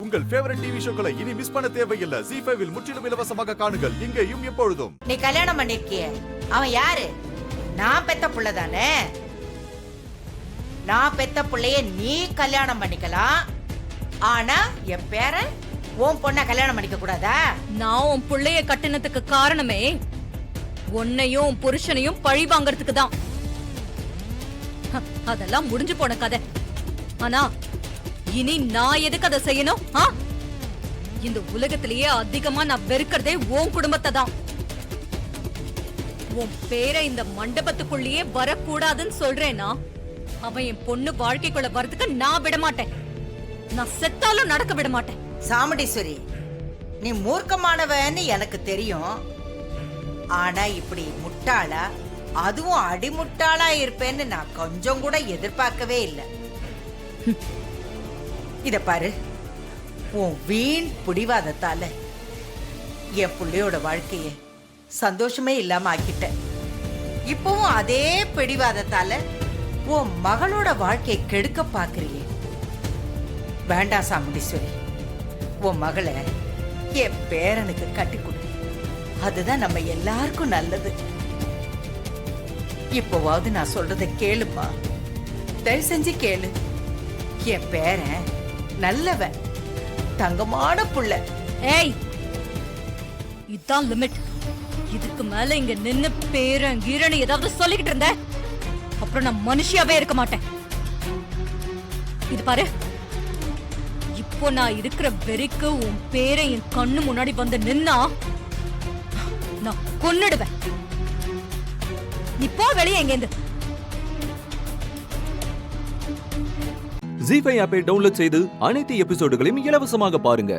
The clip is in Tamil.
உங்கள் ஃபேவரட் டிவி ஷோக்களை இனி மிஸ் பண்ண தேவையில்லை. ZEE5 இல் முற்றிலும் இலவசமாக காணுங்கள். இங்கேயும் எப்பொழுதும். நீ கல்யாணம் பண்ணிருக்கிய அவன் யாரு? நான் பெத்த புள்ள தானே. நான் பெத்த புள்ளைய நீ கல்யாணம் பண்ணிக்கலாம். ஆனா என் பேரன் உன் பொண்ண கல்யாணம் பண்ணிக்க கூடாதா? நான் உன் புள்ளைய கட்டினத்துக்கு காரணமே உன்னையும் புருஷனையும் பழி வாங்கறதுக்கு தான். அதெல்லாம் முடிஞ்சு போன கதை. ஆனா இனி நான் எதுக்கு அதை செய்யணும்? இந்த உலகத்திலேயே அதிகமா நான் வெறுக்கிறதே உன் குடும்பத்தை தான். உன் பேரை இந்த மண்டபத்துக்குள்ளேயே வரக்கூடாதுன்னு சொல்றேன்னா அவன் என் பொண்ணு வாழ்க்கைக்குள்ள வரதுக்கு நான் விட மாட்டேன். நான் செத்தாலும் நடக்க விட மாட்டேன். சாமுண்டீஸ்வரி, நீ மூர்க்கமானவன்னு எனக்கு தெரியும். ஆனா இப்படி முட்டாளா, அதுவும் அடிமுட்டாளா இருப்பேன்னு நான் கொஞ்சம் கூட எதிர்பார்க்கவே இல்லை. இத பாரு, உன் வீண் புடிவாதத்தால என் புள்ளையோட வாழ்க்கைய சந்தோஷமே இல்லாம ஆக்கிட்ட. இப்பவும் அதே பிடிவாதத்தால உன் மகளோட வாழ்க்கையை கெடுக்க பாக்குறியே. வேண்டாம் சாமுண்டீஸ்வரி, உன் மகளை என் பேரனுக்கு கட்டி கொடு. அதுதான் நம்ம எல்லாருக்கும் நல்லது. இப்போவாவது நான் சொல்றத கேளுமா, தயவு செஞ்சு கேளு. என் பேரன் நல்லவன், தங்கமான புள்ள. ஏய், இதான் லிமிட். இதுக்கு மேல இங்க நின்னு பேரன் கீரன் ஏதாவது சொல்லிக்கிட்டு இருந்த அப்புறம் நான் மனுஷியாவே இருக்க மாட்டேன். இது பாரு, இப்போ நான் இருக்கிற வெறிக்கு உன் பேரை என் கண்ணு முன்னாடி வந்து நின்னா நான் கொன்னுடுவேன். நீ போ வெளியே எங்கேந்து. ZEE5 ஆப்பை டவுன்லோட் செய்து அனைத்து எபிசோடுகளையும் இலவசமாக பாருங்க.